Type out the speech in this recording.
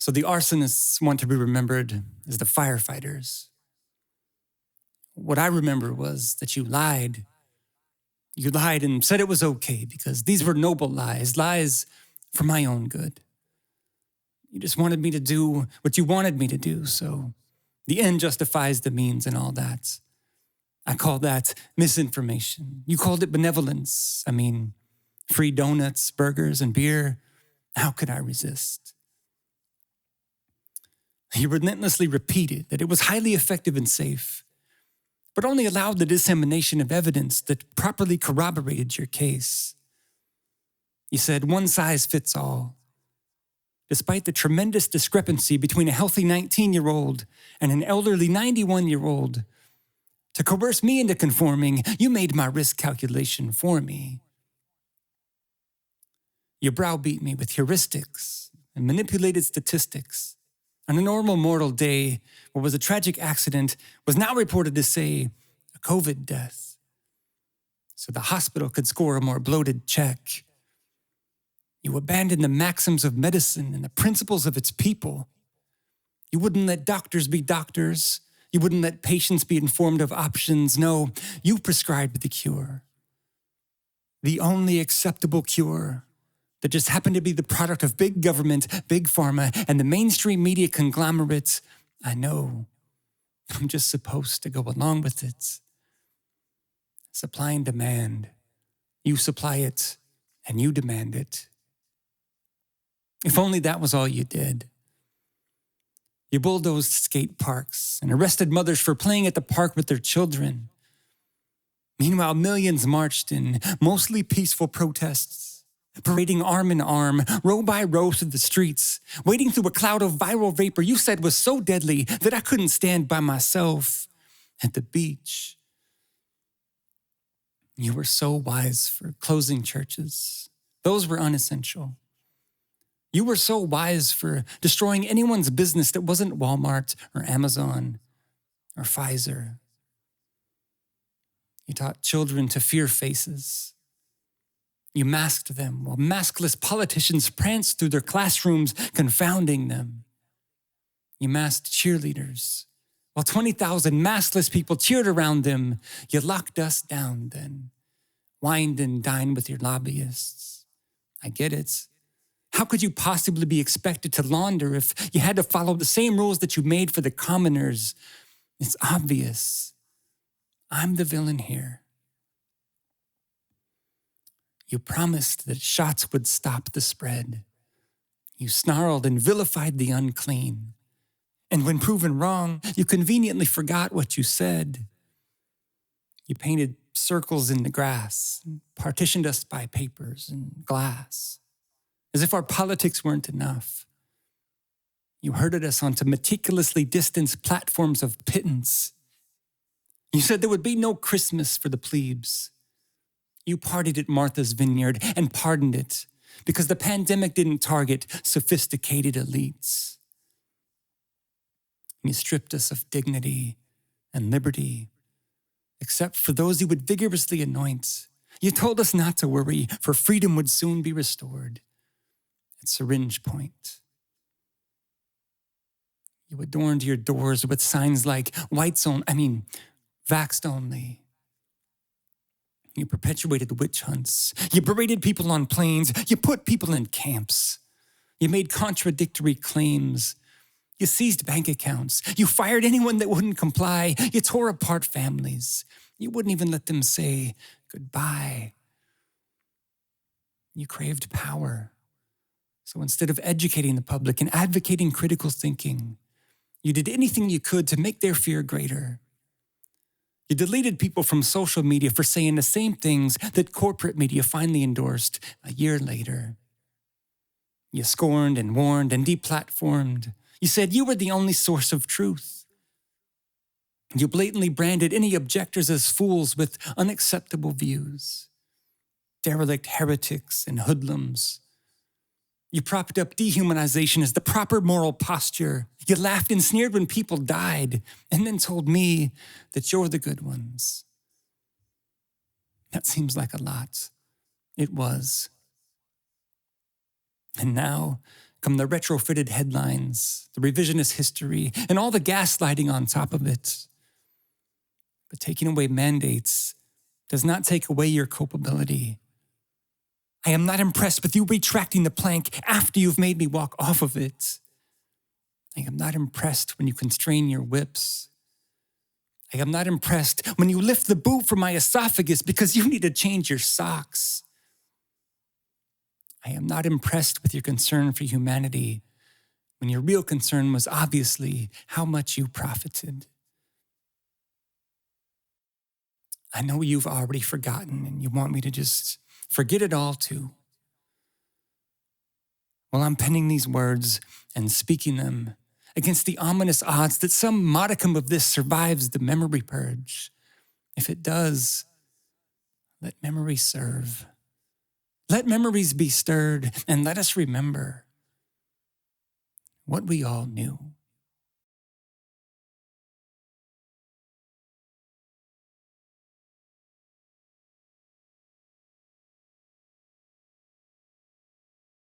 So the arsonists want to be remembered as the firefighters. What I remember was that you lied. You lied and said it was okay because these were noble lies, lies for my own good. You just wanted me to do what you wanted me to do, so the end justifies the means and all that. I call that misinformation. You called it benevolence. I mean, free donuts, burgers, and beer. How could I resist? You relentlessly repeated that it was highly effective and safe, but only allowed the dissemination of evidence that properly corroborated your case. You said one size fits all. Despite the tremendous discrepancy between a healthy 19-year-old and an elderly 91-year-old, to coerce me into conforming, you made my risk calculation for me. You browbeat me with heuristics and manipulated statistics. On a normal mortal day, what was a tragic accident was now reported to say a COVID death, so the hospital could score a more bloated check. You abandoned the maxims of medicine and the principles of its people. You wouldn't let doctors be doctors. You wouldn't let patients be informed of options. No, you prescribed the cure. The only acceptable cure that just happened to be the product of big government, big pharma, and the mainstream media conglomerates. I know. I'm just supposed to go along with it. Supply and demand. You supply it, and you demand it. If only that was all you did. You bulldozed skate parks and arrested mothers for playing at the park with their children. Meanwhile, millions marched in mostly peaceful protests, parading arm in arm, row by row through the streets, wading through a cloud of viral vapor you said was so deadly that I couldn't stand by myself at the beach. You were so wise for closing churches. Those were unessential. You were so wise for destroying anyone's business that wasn't Walmart or Amazon or Pfizer. You taught children to fear faces. You masked them while maskless politicians pranced through their classrooms, confounding them. You masked cheerleaders while 20,000 maskless people cheered around them. You locked us down then, wined and dined with your lobbyists. I get it. How could you possibly be expected to launder if you had to follow the same rules that you made for the commoners? It's obvious. I'm the villain here. You promised that shots would stop the spread. You snarled and vilified the unclean. And when proven wrong, you conveniently forgot what you said. You painted circles in the grass, and partitioned us by papers and glass, as if our politics weren't enough. You herded us onto meticulously distanced platforms of pittance. You said there would be no Christmas for the plebes. You partied at Martha's Vineyard and pardoned it because the pandemic didn't target sophisticated elites. You stripped us of dignity and liberty, except for those you would vigorously anoint. You told us not to worry, for freedom would soon be restored. At Syringe Point. You adorned your doors with signs like vaxxed only. You perpetuated witch hunts. You berated people on planes. You put people in camps. You made contradictory claims. You seized bank accounts. You fired anyone that wouldn't comply. You tore apart families. You wouldn't even let them say goodbye. You craved power. So instead of educating the public and advocating critical thinking, you did anything you could to make their fear greater. You deleted people from social media for saying the same things that corporate media finally endorsed a year later. You scorned and warned and deplatformed. You said you were the only source of truth. You blatantly branded any objectors as fools with unacceptable views, derelict heretics and hoodlums. You propped up dehumanization as the proper moral posture. You laughed and sneered when people died, and then told me that you're the good ones. That seems like a lot. It was. And now, come the retrofitted headlines, the revisionist history, and all the gaslighting on top of it. But taking away mandates does not take away your culpability. I am not impressed with you retracting the plank after you've made me walk off of it. I am not impressed when you constrain your whips. I am not impressed when you lift the boot from my esophagus because you need to change your socks. I am not impressed with your concern for humanity when your real concern was obviously how much you profited. I know you've already forgotten and you want me to just forget it all too. Well, I'm penning these words and speaking them against the ominous odds that some modicum of this survives the memory purge. If it does, let memory serve. Let memories be stirred, and let us remember what we all knew.